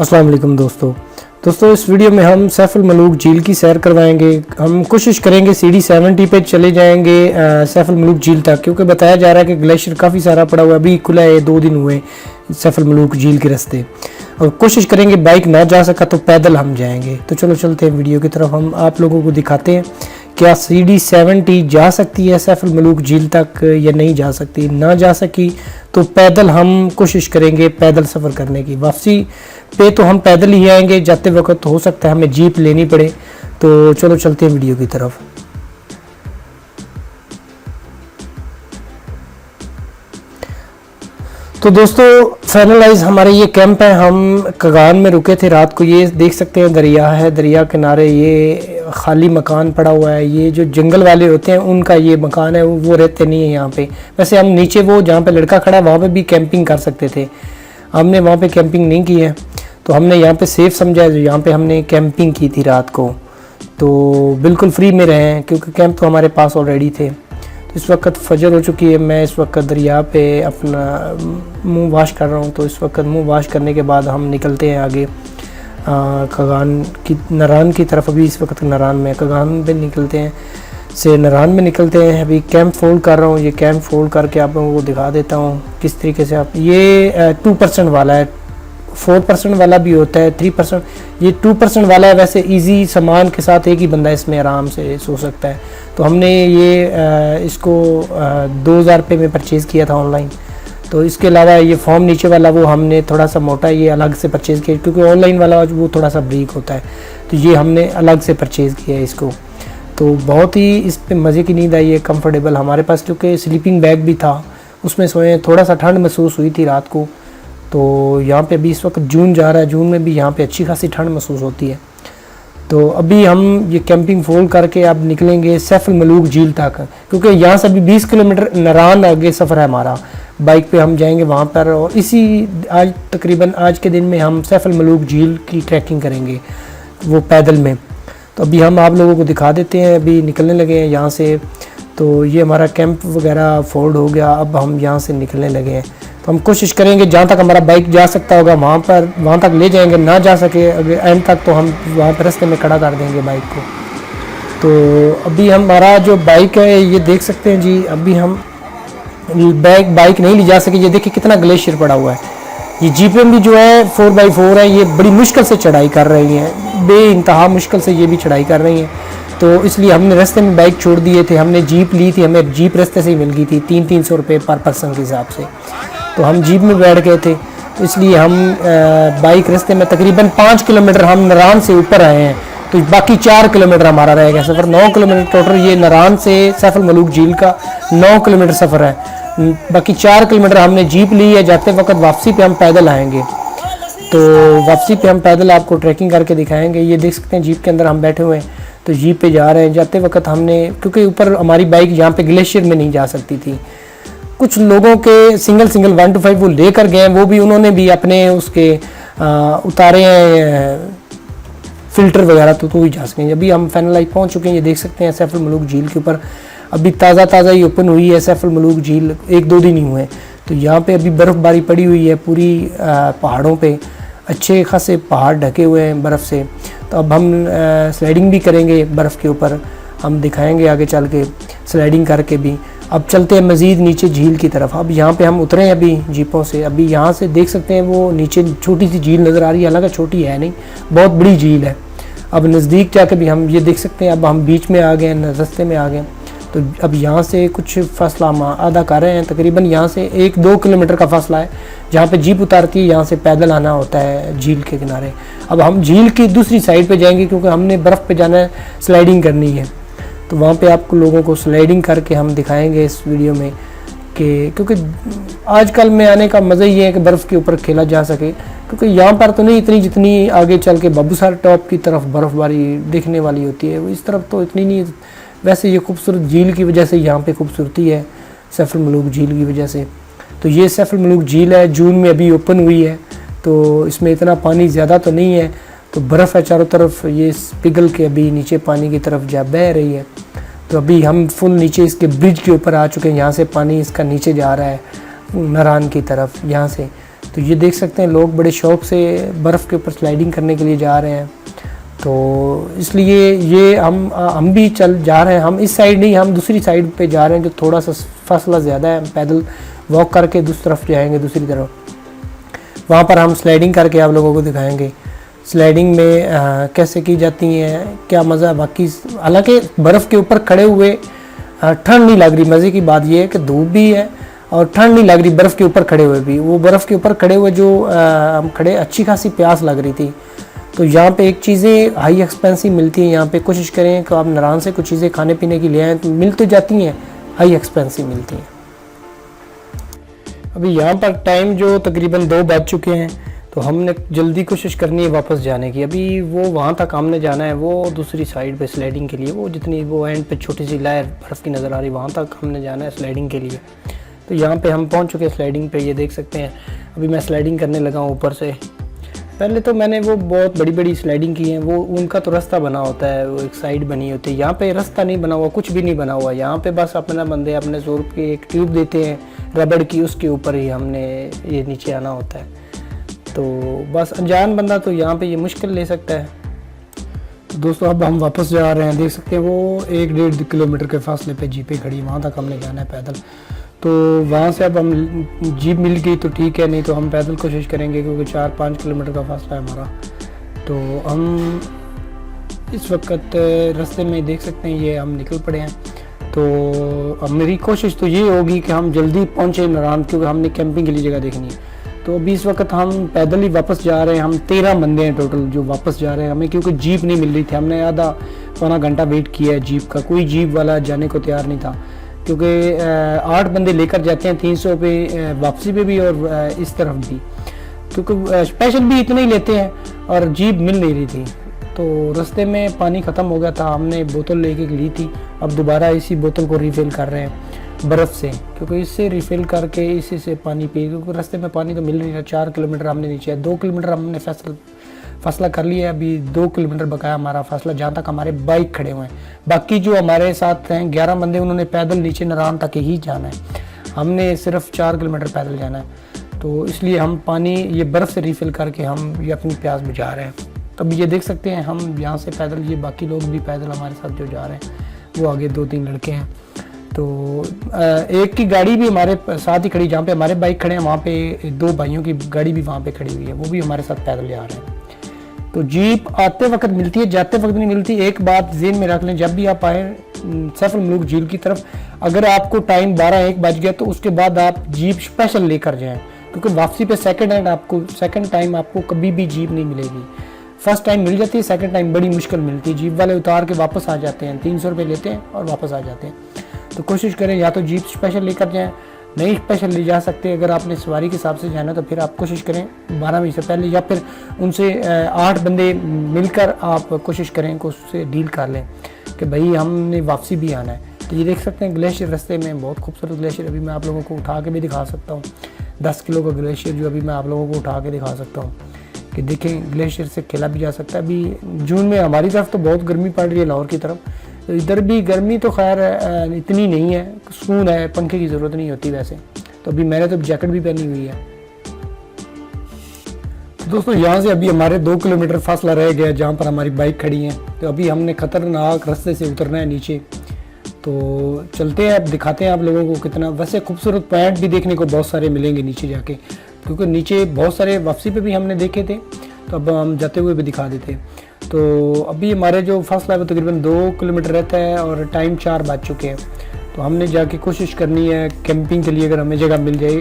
अस्सलाम वालेकुम दोस्तों इस वीडियो में हम सैफुल मलूक झील की सैर करवाएंगे। हम कोशिश करेंगे सीढ़ी 70 पे चले जाएंगे सैफुल मलूक झील तक, क्योंकि बताया जा रहा है कि ग्लेशियर काफ़ी सारा पड़ा हुआ है, अभी खुला है, 2 दिन हुए सैफुल मलूक झील के रास्ते। और कोशिश करेंगे, बाइक ना जा सका तो पैदल हम जाएंगे। तो चलो चलते हैं वीडियो की तरफ, हम आप लोगों को दिखाते हैं क्या सीढ़ी 70 जा सकती है सैफुल मलूक झील तक या नहीं जा सकती। ना जा सकी तो पैदल हम कोशिश करेंगे पैदल सफ़र करने की। वापसी पे तो हम पैदल ही आएंगे, जाते वक्त हो सकता है हमें जीप लेनी पड़े। तो चलो चलते हैं वीडियो की तरफ। तो दोस्तों फाइनलाइज हमारे ये कैंप है, हम कगान में रुके थे रात को। ये देख सकते हैं दरिया है, दरिया किनारे ये खाली मकान पड़ा हुआ है। ये जो जंगल वाले होते हैं उनका ये मकान है, वो रहते नहीं है यहाँ पे। वैसे हम नीचे वो जहाँ पे लड़का खड़ा है वहाँ पे भी कैंपिंग कर सकते थे, हमने वहाँ पे कैंपिंग नहीं की है। तो हमने यहाँ पे सेफ समझा है, यहाँ पे हमने कैंपिंग की थी रात को। तो बिल्कुल फ्री में रहे हैं क्योंकि कैंप तो हमारे पास ऑलरेडी थे। तो इस वक्त फजर हो चुकी है, मैं इस वक्त दरिया पे अपना मुंह वाश कर रहा हूँ। तो इस वक्त मुंह वाश करने के बाद हम निकलते हैं आगे कगान की नरान की तरफ। अभी इस वक्त नरान में कगान में निकलते हैं नरान में निकलते हैं। अभी कैंप फोल्ड कर रहा हूँ, ये कैंप फोल्ड करके आप लोगों को दिखा देता हूँ किस तरीके से। आप ये 2% वाला है, 4% वाला भी होता है, 3%। ये 2% वाला है। वैसे इजी सामान के साथ एक ही बंदा इसमें आराम से सो सकता है। तो हमने ये इसको 2000 रुपये में परचेज़ किया था ऑनलाइन। तो इसके अलावा ये फॉर्म नीचे वाला वो हमने थोड़ा सा मोटा ये अलग से परचेज़ किया, क्योंकि ऑनलाइन वाला वो थोड़ा सा ब्रीक होता है। तो ये हमने अलग से परचेज़ किया है इसको। तो बहुत ही इस पे मज़े की नींद आई है, कंफर्टेबल हमारे पास, क्योंकि स्लीपिंग बैग भी था उसमें सोए। थोड़ा सा ठंड महसूस हुई थी रात को। तो यहाँ पे अभी इस वक्त जून जा रहा है, जून में भी यहाँ पे अच्छी खासी ठंड महसूस होती है। तो अभी हम ये कैंपिंग फोल्ड करके अब निकलेंगे सैफुल मलूक झील तक, क्योंकि यहाँ से अभी 20 किलोमीटर नरान आगे सफ़र है हमारा। बाइक पे हम जाएंगे वहाँ पर, और इसी आज तकरीबन आज के दिन में हम सैफुल मलूक झील की ट्रैकिंग करेंगे वो पैदल में। तो अभी हम आप लोगों को दिखा देते हैं, अभी निकलने लगे हैं यहाँ से। तो ये हमारा कैंप वगैरह फोल्ड हो गया, अब हम यहाँ से निकलने लगे हैं। तो हम कोशिश करेंगे जहाँ तक हमारा बाइक जा सकता होगा वहाँ तक ले जाएंगे। ना जा सके अगर एंड तक तो हम वहाँ पर रास्ते में खड़ा कर देंगे बाइक को। तो अभी हमारा जो बाइक है ये देख सकते हैं जी, अभी हम बाइक नहीं ले जा सके। ये देखिए कितना ग्लेशियर पड़ा हुआ है। ये जीपें भी जो है 4x4 है, ये बड़ी मुश्किल से चढ़ाई कर रही हैं, बेइंतहा मुश्किल से ये भी चढ़ाई कर रही हैं। तो इसलिए हमने रास्ते में बाइक छोड़ दिए थे। हमने जीप ली थी, हमें जीप रास्ते से ही मिल गई थी 300-300 रुपये पर पर्सन के हिसाब से। तो हम जीप में बैठ गए थे, तो इसलिए हम बाइक रास्ते में तकरीबन 5 किलोमीटर हम नरान से ऊपर आए हैं। तो बाकी 4 किलोमीटर हमारा रह गया सफ़र। 9 किलोमीटर टोटल ये नरान से सैफुल मलूक झील का 9 किलोमीटर सफ़र है। बाकी 4 किलोमीटर हमने जीप ली है। जाते वक्त वापसी पे हम पैदल आएंगे। तो वापसी पे हम पैदल आपको ट्रैकिंग करके दिखाएंगे। ये देख सकते हैं जीप के अंदर हम बैठे हुए हैं, तो जीप पे जा रहे हैं। जाते वक्त हमने, क्योंकि ऊपर हमारी बाइक यहाँ पे ग्लेशियर में नहीं जा सकती थी, कुछ लोगों के सिंगल 1 to 5 वो लेकर गए, वो भी उन्होंने भी अपने उसके उतारे हैं फ़िल्टर वगैरह, तो ही जा सकेंगे। अभी हम फाइनलाइज पहुँच चुके हैं। ये देख सकते हैं सैफुल मलूक झील के ऊपर अभी ताज़ा ही ओपन हुई है सैफुल मलूक झील, 1-2 दिन ही हुए। तो यहाँ पे अभी बर्फ़बारी पड़ी हुई है पूरी पहाड़ों पे, अच्छे खासे पहाड़ ढके हुए हैं बर्फ़ से। तो अब हम स्लाइडिंग भी करेंगे बर्फ़ के ऊपर, हम दिखाएंगे आगे चल के स्लाइडिंग करके भी। अब चलते हैं मज़ीद नीचे झील की तरफ। अब यहाँ पे हम उतरे हैं अभी जीपों से। अभी यहाँ से देख सकते हैं वो नीचे छोटी सी झील नज़र आ रही है, हालांकि छोटी है नहीं, बहुत बड़ी झील है। अब नज़दीक जाके भी हम ये देख सकते हैं। अब हम बीच में आ गए, रास्ते में आ गए। तो अब यहाँ से कुछ फासला हम आधा कर रहे हैं, तकरीबन यहाँ से 1-2 किलोमीटर का फासला है जहाँ पे जीप उतारती है। यहाँ से पैदल आना होता है झील के किनारे। अब हम झील की दूसरी साइड पे जाएंगे, क्योंकि हमने बर्फ़ पे जाना है, स्लाइडिंग करनी है। तो वहाँ पे आपको लोगों को स्लाइडिंग करके हम दिखाएंगे इस वीडियो में, कि क्योंकि आजकल में आने का मज़ा ये है कि बर्फ़ के ऊपर खेला जा सके। क्योंकि यहाँ पर तो नहीं इतनी, जितनी आगे चल के बाबूसर टॉप की तरफ बर्फ़बारी देखने वाली होती है, इस तरफ तो इतनी नहीं। वैसे ये खूबसूरत झील की वजह से यहाँ पे खूबसूरती है, सैफुल मलूक झील की वजह से। तो ये सैफुल मलूक झील है, जून में अभी ओपन हुई है। तो इसमें इतना पानी ज़्यादा तो नहीं है, तो बर्फ़ है चारों तरफ, ये पिघल के अभी नीचे पानी की तरफ जा बह रही है। तो अभी हम फुल नीचे इसके ब्रिज के ऊपर आ चुके हैं। यहाँ से पानी इसका नीचे जा रहा है नरान की तरफ यहाँ से। तो तो ये देख सकते हैं लोग बड़े शौक़ से बर्फ़ के ऊपर स्लाइडिंग करने के लिए जा रहे हैं। तो इसलिए ये हम भी चल जा रहे हैं, हम इस साइड नहीं, हम दूसरी साइड पे जा रहे हैं, जो थोड़ा सा फासला ज़्यादा है, पैदल वॉक करके दूसरी तरफ जाएंगे, दूसरी तरफ वहाँ पर हम स्लाइडिंग करके आप लोगों को दिखाएंगे स्लाइडिंग में कैसे की जाती है, क्या मज़ा। बाकी हालांकि बर्फ़ के ऊपर खड़े हुए ठंड नहीं लग रही, मज़े की बात ये है कि धूप भी है और ठंड नहीं लग रही बर्फ़ के ऊपर खड़े हुए भी। वो बर्फ़ के ऊपर खड़े हुए जो हम खड़े, अच्छी खासी प्यास लग रही थी। तो यहाँ पे एक चीज़ें हाई एक्सपेंसिव मिलती हैं, यहाँ पे कोशिश करें कि आप नारायण से कुछ चीज़ें खाने पीने की ले आएँ, तो मिल तो जाती हैं, हाई एक्सपेंसिव मिलती हैं। अभी यहाँ पर टाइम जो तकरीबन 2 बज चुके हैं, तो हमने जल्दी कोशिश करनी है वापस जाने की। अभी वो वहाँ तक हमने जाना है, वो दूसरी साइड पे स्लाइडिंग के लिए, वो जितनी वो एंड पे छोटी सी लहर बर्फ़ की नज़र आ रही, वहाँ तक हमने जाना है स्लाइडिंग के लिए। तो यहाँ पे हम पहुँच चुके हैं स्लाइडिंग पे, ये देख सकते हैं। अभी मैं स्लाइडिंग करने लगा हूँ ऊपर से। पहले तो मैंने वो बहुत बड़ी बड़ी स्लाइडिंग की है, वो उनका तो रास्ता बना होता है, वो एक साइड बनी होती है। यहाँ पे रास्ता नहीं बना हुआ, कुछ भी नहीं बना हुआ। यहाँ पे बस अपना बंदे अपने ज़ोर की एक ट्यूब देते हैं रबड़ की, उसके ऊपर ही हमने ये नीचे आना होता है। तो बस अनजान बंदा तो यहाँ पे ये मुश्किल ले सकता है। तो दोस्तों अब हम वापस जा रहे हैं, देख सकते हैं वो 1-1.5 किलोमीटर के फासले पे जीपें खड़ी, वहाँ तक हमने जाना है पैदल। तो वहाँ से अब हम जीप मिल गई तो ठीक है, नहीं तो हम पैदल कोशिश करेंगे, क्योंकि 4-5 किलोमीटर का फासला है हमारा। तो हम इस वक्त रास्ते में देख सकते हैं ये हम निकल पड़े हैं। तो अब मेरी कोशिश तो ये होगी कि हम जल्दी पहुँचे नारायण, क्योंकि हमने कैंपिंग के लिए जगह देखनी है। तो अभी इस वक्त हम पैदल ही वापस जा रहे हैं, हम 13 बंदे हैं टोटल जो वापस जा रहे हैं। हमें क्योंकि जीप नहीं मिल रही थी, हमने आधा पौना घंटा वेट किया है जीप का, कोई जीप वाला जाने को तैयार नहीं था, क्योंकि 8 बंदे लेकर जाते हैं 300 पे वापसी पे भी और इस तरफ भी, क्योंकि स्पेशल भी इतने ही लेते हैं और जीप मिल नहीं रही थी। तो रास्ते में पानी ख़त्म हो गया था, हमने बोतल लेके ली थी, अब दोबारा इसी बोतल को रिफ़िल कर रहे हैं बर्फ़ से, क्योंकि इससे रिफ़िल करके इसी से पानी पी, क्योंकि रास्ते में पानी तो मिल नहीं रहा। 4 किलोमीटर हमने नीचे है, 2 किलोमीटर हमने फासला कर लिया है, अभी 2 किलोमीटर बकाया हमारा फासला, जहाँ तक हमारे बाइक खड़े हुए हैं। बाकी जो हमारे साथ हैं 11 बंदे, उन्होंने पैदल नीचे नारायण तक ही जाना है, हमने सिर्फ 4 किलोमीटर पैदल जाना है। तो इसलिए हम पानी ये बर्फ़ से रिफ़िल करके हम ये अपनी प्यास बुझा रहे हैं। तब ये देख सकते हैं हम यहाँ से पैदल, ये बाकी लोग भी पैदल हमारे साथ जो जा रहे हैं, वो आगे 2-3 लड़के हैं। तो एक की गाड़ी भी हमारे साथ ही खड़ी, जहाँ पे हमारे बाइक खड़े हैं वहाँ पे 2 भाइयों की गाड़ी भी वहाँ पे खड़ी हुई है, वो भी हमारे साथ पैदल जा रहे हैं। तो जीप आते वक्त मिलती है, जाते वक्त नहीं मिलती। एक बात ज़हन में रख लें, जब भी आप आए सैफुल मुल्क झील की तरफ, अगर आपको टाइम 12-1 बज गया तो उसके बाद आप जीप स्पेशल लेकर जाएँ, क्योंकि वापसी पे सेकंड टाइम आपको कभी भी जीप नहीं मिलेगी। फर्स्ट टाइम मिल जाती है, सेकंड टाइम बड़ी मुश्किल मिलती है। जीप वाले उतार के वापस आ जाते हैं, 300 रुपये लेते हैं और वापस आ जाते हैं। तो कोशिश करें या तो जीप स्पेशल लेकर जाएं, नहीं स्पेशल ले जा सकते अगर आपने सवारी के हिसाब से जाना, तो फिर आप कोशिश करें 12 बजे से पहले, या फिर उनसे 8 बंदे मिलकर आप कोशिश करें कि उससे डील कर लें कि भाई हमने वापसी भी आना है। तो ये देख सकते हैं ग्लेशियर रास्ते में, बहुत खूबसूरत ग्लेशियर, अभी मैं आप लोगों को उठा के भी दिखा सकता हूँ। 10 किलो का ग्लेशियर जो अभी मैं आप लोगों को उठा के दिखा सकता हूँ कि देखें ग्लेशियर से खेला भी जा सकता है। अभी जून में हमारी तरफ तो बहुत गर्मी पड़ रही है, लाहौर की तरफ, तो इधर भी गर्मी तो खैर इतनी नहीं है, सुकून है, पंखे की ज़रूरत नहीं होती वैसे। तो अभी मैंने तो जैकेट भी पहनी हुई है। तो दोस्तों यहाँ से अभी हमारे 2 किलोमीटर फासला रह गया जहाँ पर हमारी बाइक खड़ी है। तो अभी हमने ख़तरनाक रास्ते से उतरना है नीचे, तो चलते हैं, अब दिखाते हैं आप लोगों को कितना। वैसे खूबसूरत पॉइंट भी देखने को बहुत सारे मिलेंगे नीचे जाके, क्योंकि नीचे बहुत सारे वापसी पे भी हमने देखे थे, तो अब हम जाते हुए भी दिखा देते हैं। तो अभी हमारे जो फासला है वो तकरीबन 2 किलोमीटर रहता है और टाइम 4 बज चुके हैं। तो हमने जाके कोशिश करनी है कैंपिंग के लिए, अगर हमें जगह मिल जाए।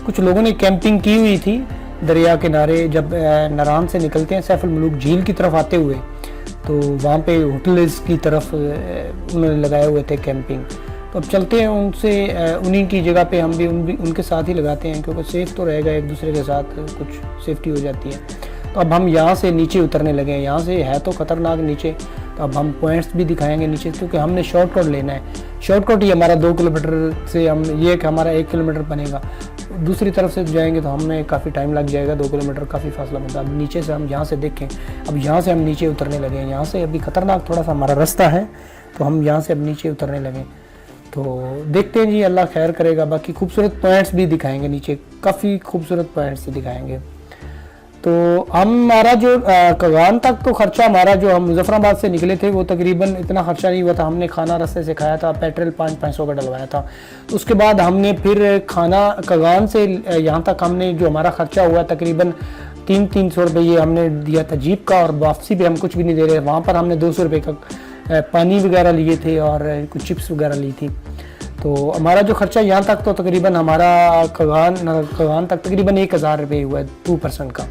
कुछ लोगों ने कैंपिंग की हुई थी दरिया किनारे, जब नारायण से निकलते हैं सैफुल मुल्क झील की तरफ आते हुए, तो वहाँ पे होटल्स की तरफ उन्होंने लगाए हुए थे कैंपिंग। तो अब चलते हैं उनसे, उन्हीं की जगह पे हम भी उनके साथ ही लगाते हैं, क्योंकि सेफ़ तो रहेगा, एक दूसरे के साथ कुछ सेफ्टी हो जाती है। तो अब हम यहाँ से नीचे उतरने लगे हैं, यहाँ से है तो ख़तरनाक नीचे। तो अब हम पॉइंट्स भी दिखाएंगे नीचे, क्योंकि हमने शॉर्टकट लेना है। शॉर्टकट ही हमारा 2 किलोमीटर से हम ये कि हमारा 1 किलोमीटर बनेगा, दूसरी तरफ से जाएंगे तो हमें काफ़ी टाइम लग जाएगा, 2 किलोमीटर काफ़ी फासला बनता है। अब नीचे से हम यहाँ से देखें, अब यहाँ से हम नीचे उतरने लगे हैं। यहाँ से अभी ख़तरनाक थोड़ा सा हमारा रास्ता है, तो हम यहाँ से अब नीचे उतरने लगे। तो देखते हैं जी, अल्लाह खैर करेगा। बाकी खूबसूरत पॉइंट्स भी दिखाएंगे नीचे, काफ़ी खूबसूरत पॉइंट्स दिखाएंगे। तो हमारा जो कगान तक तो खर्चा हमारा, जो हम मुजफ्फराबाद से निकले थे वो तकरीबन इतना खर्चा नहीं हुआ था। हमने खाना रास्ते से खाया था, पेट्रोल 500 का डलवाया था। उसके बाद हमने फिर खाना कगान से यहाँ तक हमने जो हमारा खर्चा हुआ तकरीबन 300 रुपये हमने दिया था जीप का, और वापसी पे हम कुछ भी नहीं दे रहे। वहाँ पर हमने 200 रुपये का पानी वगैरह लिए थे और कुछ चिप्स वगैरह ली थी। तो हमारा जो खर्चा यहाँ तक तो तकरीबन हमारा कगान तक तकरीबन 1000 रुपये हुआ है 2 पर्सन का।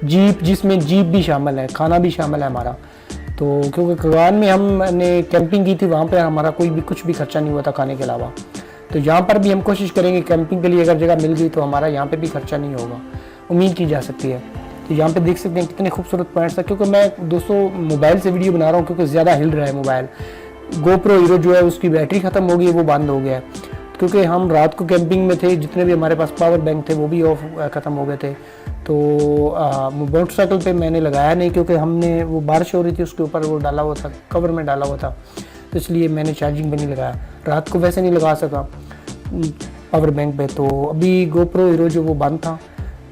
जीप, जिसमें जीप भी शामिल है, खाना भी शामिल है हमारा। तो क्योंकि कगान में हमने कैंपिंग की थी, वहाँ पे हमारा कोई भी कुछ भी खर्चा नहीं हुआ था खाने के अलावा। तो यहाँ पर भी हम कोशिश करेंगे कैंपिंग के लिए अगर जगह मिल गई तो हमारा यहाँ पे भी खर्चा नहीं होगा, उम्मीद की जा सकती है। तो यहाँ पे देख सकते हैं कितने खूबसूरत पॉइंट्स है। क्योंकि मैं दोस्तों मोबाइल से वीडियो बना रहा हूँ क्योंकि ज़्यादा हिल रहा है मोबाइल। गोप्रो हीरो जो है उसकी बैटरी ख़त्म हो गई है, वो बंद हो गया है। क्योंकि हम रात को कैंपिंग में थे, जितने भी हमारे पास पावर बैंक थे वो भी ऑफ ख़त्म हो गए थे। तो मोटरसाइकिल पे मैंने लगाया नहीं, क्योंकि हमने वो बारिश हो रही थी, उसके ऊपर वो डाला हुआ था, कवर में डाला हुआ था, तो इसलिए मैंने चार्जिंग पे नहीं लगाया। रात को वैसे नहीं लगा सका पावर बैंक पे। तो अभी गोप्रो हीरो जो वो बंद था,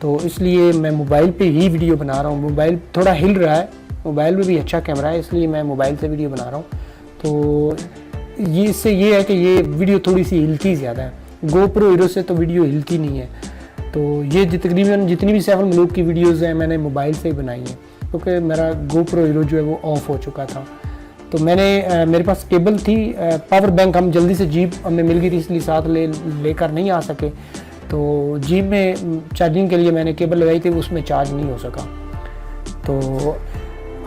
तो इसलिए मैं मोबाइल पे ही वीडियो बना रहा हूँ। मोबाइल थोड़ा हिल रहा है, मोबाइल में भी अच्छा कैमरा है, इसलिए मैं मोबाइल से वीडियो बना रहा हूँ। तो ये इससे ये है कि ये वीडियो थोड़ी सी हिलती ज़्यादा है, गोप्रो हीरो से तो वीडियो हिलती नहीं है। तो ये तकरीबन जितनी भी 7 मलूक की वीडियोज़ हैं मैंने मोबाइल से ही बनाई हैं, क्योंकि मेरा गोप्रो हीरो जो है वो ऑफ हो चुका था। तो मैंने मेरे पास केबल थी, पावर बैंक हम जल्दी से जीप हमें मिल गई थी, इसलिए साथ लेकर नहीं आ सके। तो जीप में चार्जिंग के लिए मैंने केबल लगाई थी, उसमें चार्ज नहीं हो सका। तो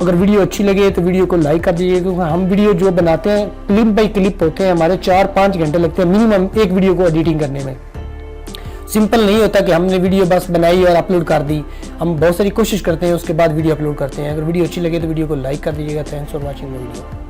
अगर वीडियो अच्छी लगे तो वीडियो को लाइक कर दीजिए, क्योंकि हम वीडियो जो बनाते हैं क्लिप बाई क्लिप होते हैं, हमारे 4-5 घंटे लगते हैं मिनिमम एक वीडियो को एडिटिंग करने में। सिंपल नहीं होता कि हमने वीडियो बस बनाई और अपलोड कर दी। हम बहुत सारी कोशिश करते हैं, उसके बाद वीडियो अपलोड करते हैं। अगर वीडियो अच्छी लगे तो वीडियो को लाइक कर दीजिएगा। Thanks for watching the video.